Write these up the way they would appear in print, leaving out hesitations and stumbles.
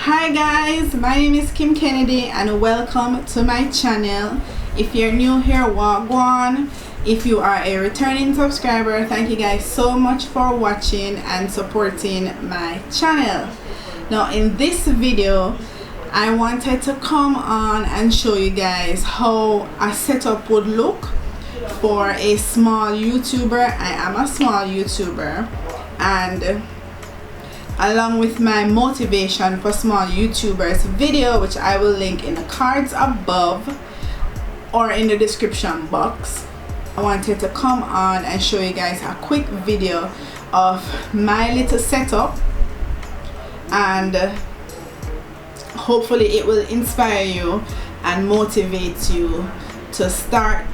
Hi guys, my name is Kim Kennedy and welcome to my channel. If you're new here, wagwan. If you are a returning subscriber, thank you guys so much for watching and supporting my channel. Now in this video, I wanted to come on and show you guys how a setup would look for a small YouTuber. I am a small YouTuber, and along with my motivation for small YouTubers video, which I will link in the cards above or in the description box, I wanted to come on and show you guys a quick video of my little setup, and hopefully it will inspire you and motivate you to start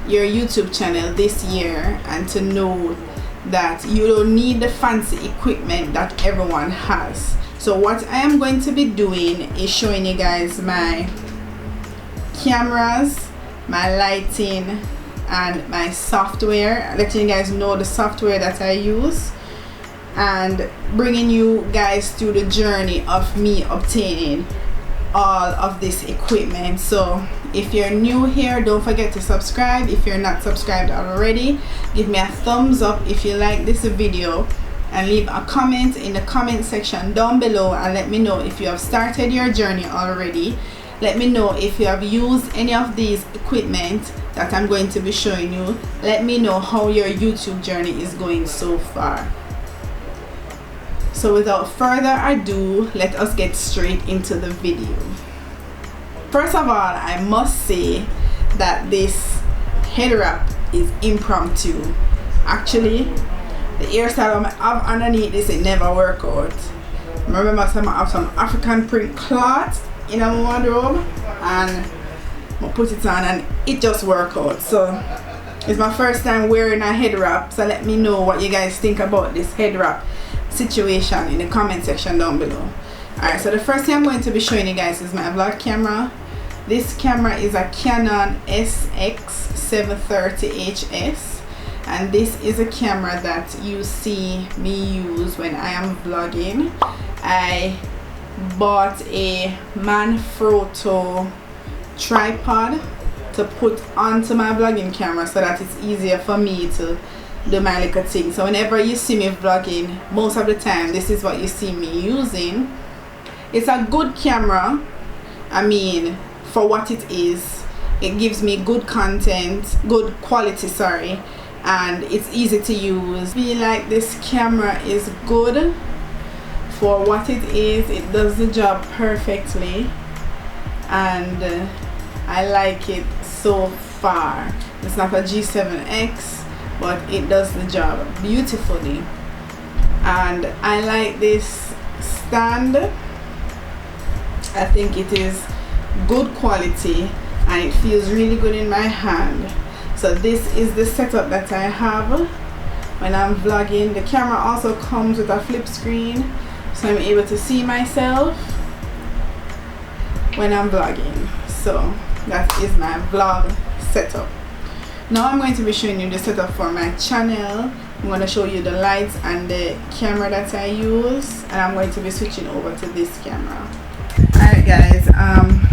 your YouTube channel this year and to know that you don't need the fancy equipment that everyone has. So what I am going to be doing is showing you guys my cameras, my lighting, and my software, letting you guys know the software that I use, and bringing you guys through the journey of me obtaining all of this equipment. So if you're new here, don't forget to subscribe. If you're not subscribed already, give me a thumbs up if you like this video, and leave a comment in the comment section down below and let me know if you have started your journey already. Let me know if you have used any of these equipment that I'm going to be showing you. Let me know how your YouTube journey is going so far. So without further ado, let us get straight into the video. First of all, I must say that this head wrap is impromptu. Actually, the hairstyle I have underneath this, it never work out. I remember I have some African print cloth in my wardrobe and I put it on and it just work out. So it's my first time wearing a head wrap, so let me know what you guys think about this head wrap situation in the comment section down below. Alright, so the first thing I'm going to be showing you guys is my vlog camera. This camera is a Canon SX730HS, and this is a camera that you see me use when I am vlogging. I bought a Manfrotto tripod to put onto my vlogging camera so that it's easier for me to do my little thing. So whenever you see me vlogging, most of the time this is what you see me using. It's a good camera. I mean, for what it is, it gives me good content, good quality, sorry, and it's easy to use. I feel like this camera is good for what it is. It does the job perfectly, and I like it so far. It's not a G7X, but it does the job beautifully. And I like this stand. I think it is good quality and it feels really good in my hand. So this is the setup that I have when I'm vlogging. The camera also comes with a flip screen, so I'm able to see myself when I'm vlogging. So that is my vlog setup. Now I'm going to be showing you the setup for my channel. I'm going to show you the lights and the camera that I use, and I'm going to be switching over to this camera. Alright guys,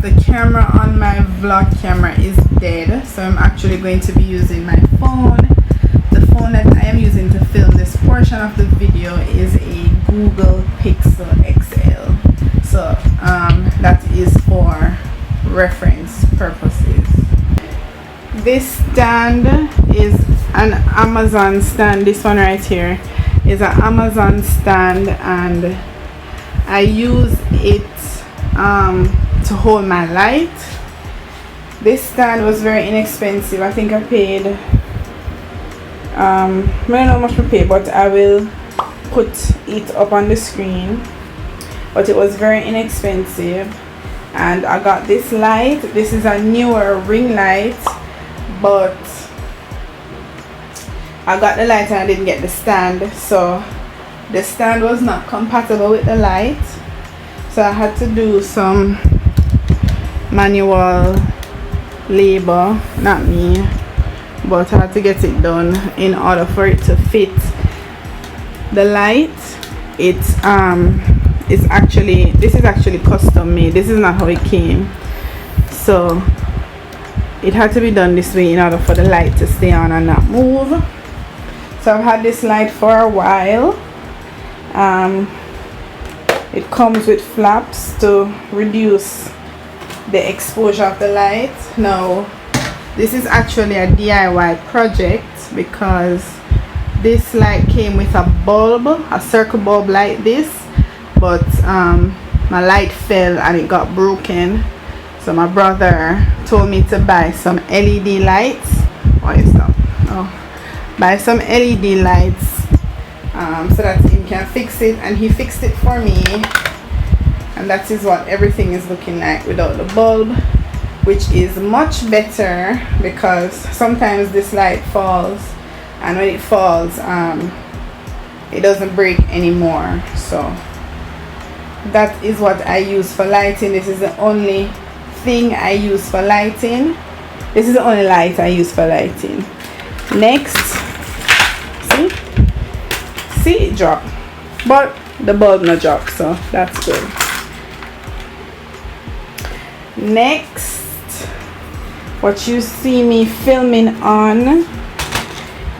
the camera on my vlog camera is dead, so I'm actually going to be using my phone. The phone that I am using to film this portion of the video is a Google Pixel XL. So that is for reference purposes. This stand is an Amazon stand. This one right here is an Amazon stand, and I use it to hold my light. This stand was very inexpensive. I think I paid I don't know how much I paid, but I will put it up on the screen. But it was very inexpensive, and I got this light. This is a newer ring light, but I got the light and I didn't get the stand, so the stand was not compatible with the light, so I had to do some manual labor, not me, but I had to get it done in order for it to fit the light. It's is actually, this is actually custom made. This is not how it came, so it had to be done this way in order for the light to stay on and not move. So I've had this light for a while. It comes with flaps to reduce the exposure of the light. Now this is actually a DIY project because this light came with a bulb, a circle bulb like this, but my light fell and it got broken. So my brother told me to buy some LED lights. Why is that? Oh, buy some LED lights so that he can fix it, and he fixed it for me. And that is what everything is looking like without the bulb, which is much better because sometimes this light falls, and when it falls it doesn't break anymore. So that is what I use for lighting. This is the only thing I use for lighting. This is the only light I use for lighting. Next, see it drop, but the bulb not drop, so that's good. Next, what you see me filming on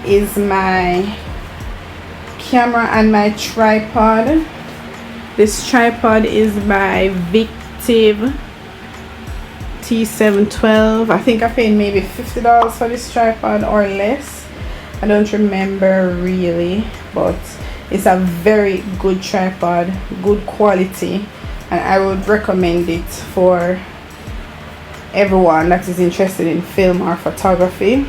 is my camera and my tripod. This tripod is by Victive T712. I think I paid maybe $50 for this tripod or less. I don't remember really, but it's a very good tripod, good quality, and I would recommend it for everyone that is interested in film or photography.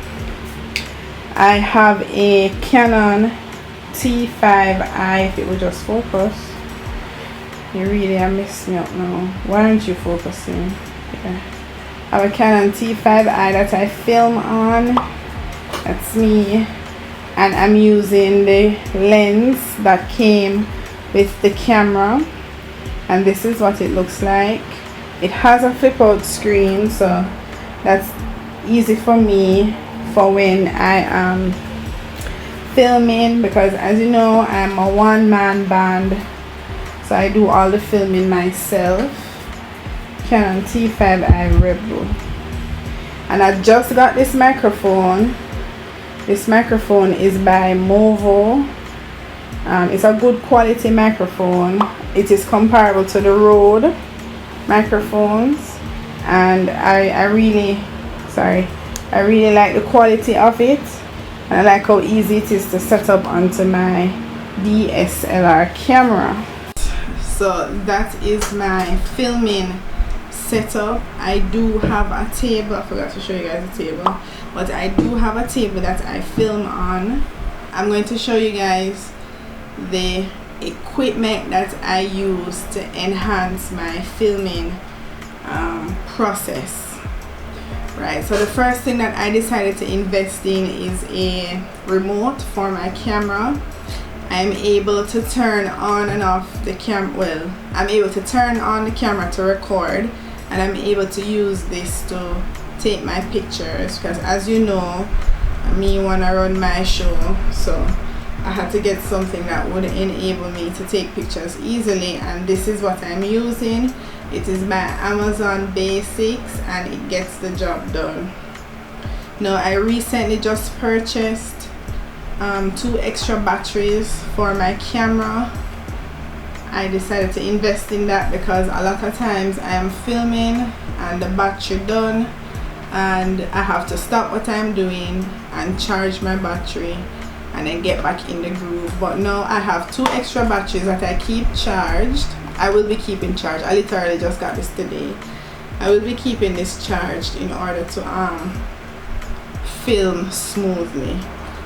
I have a Canon T5i. If it would just focus. You really are messing me up now. Why aren't you focusing? Yeah. I have a Canon T5i that I film on. That's me. And I'm using the lens that came with the camera. And this is what it looks like. It has a flip out screen, so that's easy for me for when I am filming, because as you know, I'm a one-man band, so I do all the filming myself. Canon T5i Rebel. And I just got this microphone. This microphone is by Movo. It's a good quality microphone. It is comparable to the Rode microphones, and I really like the quality of it, and I like how easy it is to set up onto my DSLR camera. So that is my filming setup. I do have a table. I forgot to show you guys the table, but I do have a table that I film on. I'm going to show you guys the equipment that I use to enhance my filming process. Right, so the first thing that I decided to invest in is a remote for my camera. I'm able to turn on and off the camera. Well, I'm able to turn on the camera to record, and I'm able to use this to take my pictures, because as you know, me wanna run my show, so I had to get something that would enable me to take pictures easily, and this is what I'm using. It is my Amazon Basics, and it gets the job done. Now I recently just purchased 2 extra batteries for my camera. I decided to invest in that because a lot of times I am filming and the battery done, and I have to stop what I'm doing and charge my battery and then get back in the groove. But now I have 2 extra batteries that I keep charged. I will be keeping charged. I literally just got this today. I will be keeping this charged in order to film smoothly.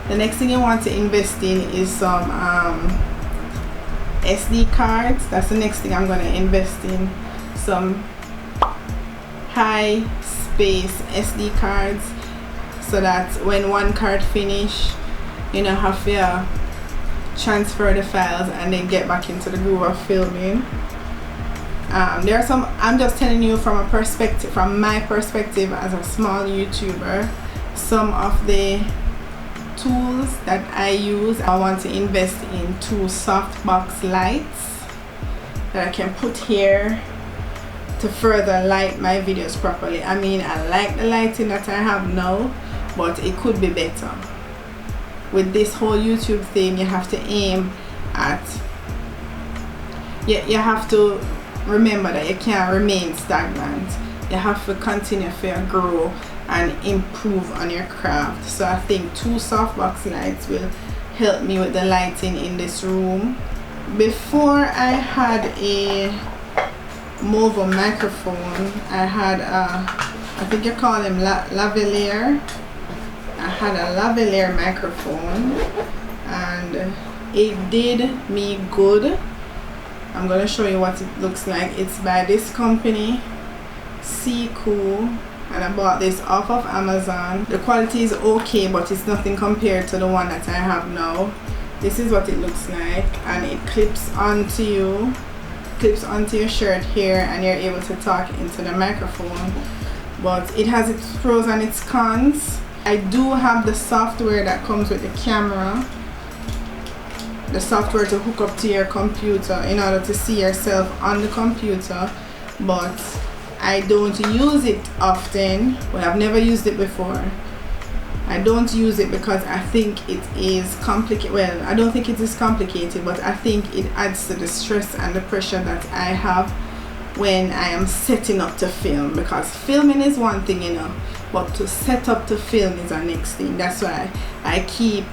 The next thing you want to invest in is some SD cards. That's the next thing I'm going to invest in. Some high space SD cards, so that when one card finish, you know, have to transfer the files and then get back into the groove of filming. There are some, I'm just telling you from a perspective, from my perspective as a small YouTuber, some of the tools that I use. I want to invest in 2 softbox lights that I can put here to further light my videos properly. I mean, I like the lighting that I have now, but it could be better. With this whole YouTube thing, you have to aim at, you have to remember that you can't remain stagnant. You have to continue to grow and improve on your craft. So I think 2 softbox lights will help me with the lighting in this room. Before I had a mobile microphone, I had I think you call them lavalier. I had a lavalier microphone and it did me good. I'm gonna show you what it looks like. It's by this company, Cool, and I bought this off of Amazon. The quality is okay, but it's nothing compared to the one that I have now. This is what it looks like, and it clips onto your shirt here, and you're able to talk into the microphone. But it has its pros and its cons. I do have the software that comes with the camera, the software to hook up to your computer in order to see yourself on the computer, but I don't use it often. Well, I've never used it before. I don't use it because I think it is complicated. Well, I don't think it is complicated, but I think it adds to the stress and the pressure that I have when I am setting up to film, because filming is one thing, you know, but to set up to film is the next thing. That's why I keep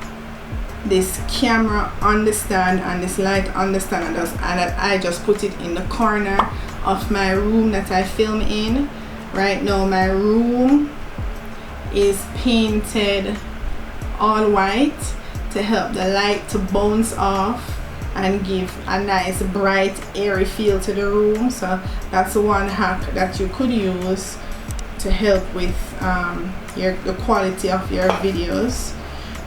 this camera on the stand and this light on the stand, and I just put it in the corner of my room that I film in. Right now my room is painted all white to help the light to bounce off and give a nice bright airy feel to the room. So that's one hack that you could use to help with the quality of your videos.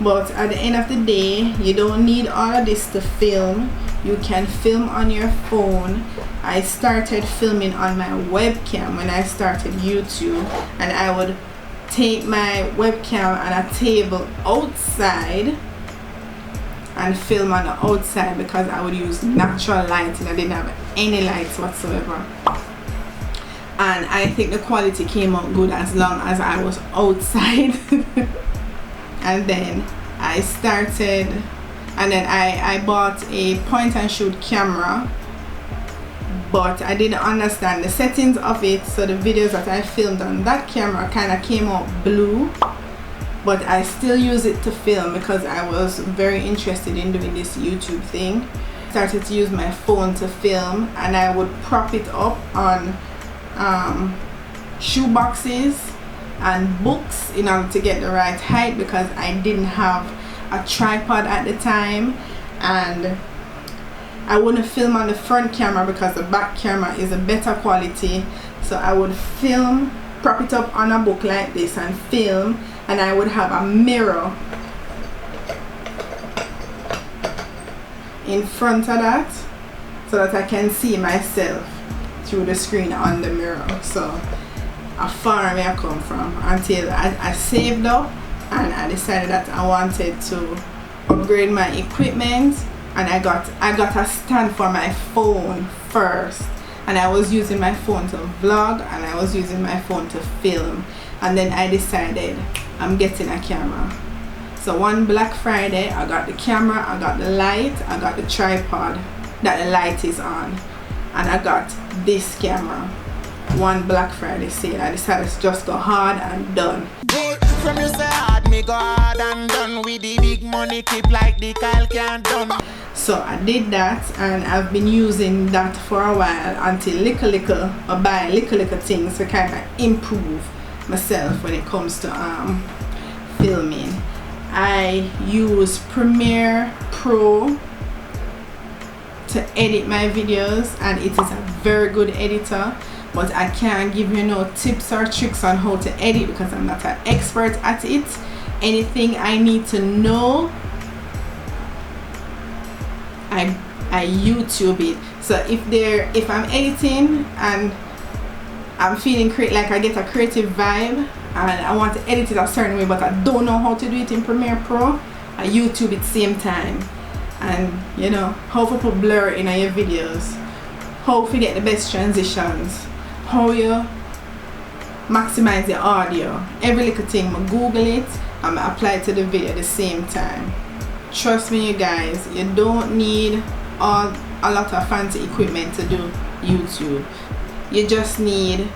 But at the end of the day, you don't need all of this to film. You can film on your phone. I started filming on my webcam when I started YouTube, and I would take my webcam on a table outside and film on the outside because I would use natural lighting. I didn't have any lights whatsoever, and I think the quality came out good as long as I was outside. And then I started, and then I bought a point and shoot camera, but I didn't understand the settings of it, so the videos that I filmed on that camera kind of came out blue, but I still use it to film because I was very interested in doing this YouTube thing. I started to use my phone to film, and I would prop it up on shoe boxes and books in order to get the right height, because I didn't have a tripod at the time, and I wouldn't film on the front camera because the back camera is a better quality. So I would film, prop it up on a book like this and film, and I would have a mirror in front of that so that I can see myself through the screen on the mirror. So how far may I come from until I saved up and I decided that I wanted to upgrade my equipment, and I got a stand for my phone first, and I was using my phone to vlog and I was using my phone to film, and then I decided I'm getting a camera. So one Black Friday I got the camera, I got the light, I got the tripod that the light is on, and I got this camera. One Black Friday sale, I decided to just go hard and done. From you say hard, me go hard and done with the big money keep like the Kyle can't done. So I did that, and I've been using that for a while until I buy little things to kind of improve myself when it comes to filming. I use Premiere Pro to edit my videos, and it is a very good editor, but I can't give you no tips or tricks on how to edit because I'm not an expert at it. Anything I need to know, I YouTube it. So if I'm editing and I'm feeling like I get a creative vibe and I want to edit it a certain way, but I don't know how to do it in Premiere Pro, I YouTube it same time. And you know how to put blur in your videos, how to get the best transitions, how you maximize your audio, every little thing. I Google it and I apply it to the video at the same time. Trust me, you guys, you don't need a lot of fancy equipment to do YouTube. You just need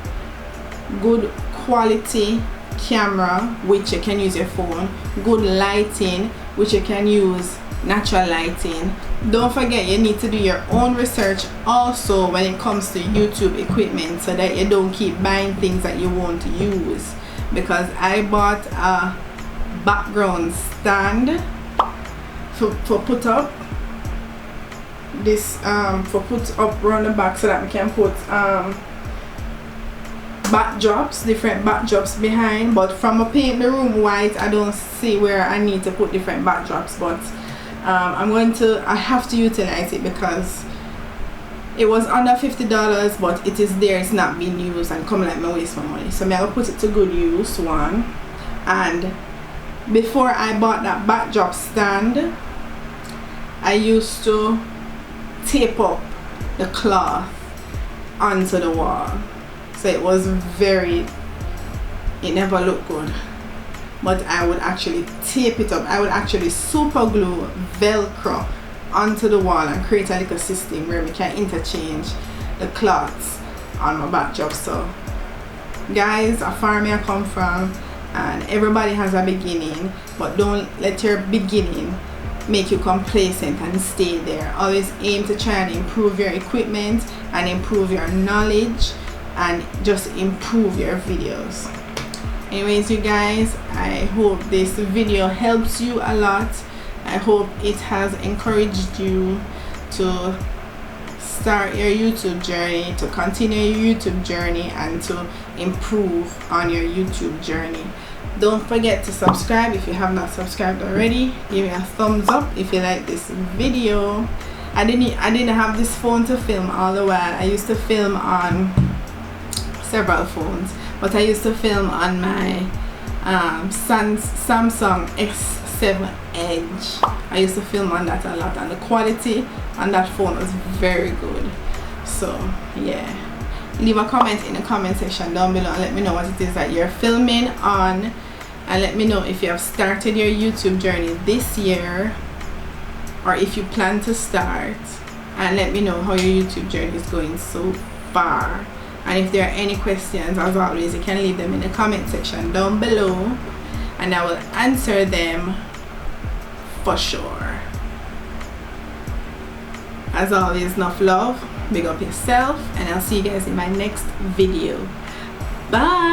good quality camera, which you can use your phone, good lighting, which you can use natural lighting. Don't forget, you need to do your own research also when it comes to YouTube equipment, so that you don't keep buying things that you won't use. Because I bought a background stand for put up this for put up around the back, so that we can put backdrops, different backdrops behind. But from a paint the room white, I don't see where I need to put different backdrops, but I have to utilize it because it was under $50, but it is there, it's not being used, and come like my waste my money. So I'll put it to good use, one. And before I bought that backdrop stand, I used to tape up the cloth onto the wall, so it was it never looked good. But I would actually tape it up. I would actually super glue Velcro onto the wall and create a little system where we can interchange the cloths on my backdrop. So guys, a farm I come from, and everybody has a beginning, but don't let your beginning make you complacent and stay there. Always aim to try and improve your equipment and improve your knowledge and just improve your videos. Anyways, you guys, I hope this video helps you a lot. I hope it has encouraged you to start your YouTube journey, to continue your YouTube journey, and to improve on your YouTube journey. Don't forget to subscribe if you have not subscribed already. Give me a thumbs up if you like this video. I didn't have this phone to film all the while. I used to film on several phones, but I used to film on my Samsung S7 Edge. I used to film on that a lot, and the quality on that phone was very good. So yeah, leave a comment in the comment section down below and let me know what it is that you're filming on, and let me know if you have started your YouTube journey this year or if you plan to start, and let me know how your YouTube journey is going so far. And if there are any questions, as always, you can leave them in the comment section down below and I will answer them for sure. As always, enough love, big up yourself, and I'll see you guys in my next video. Bye.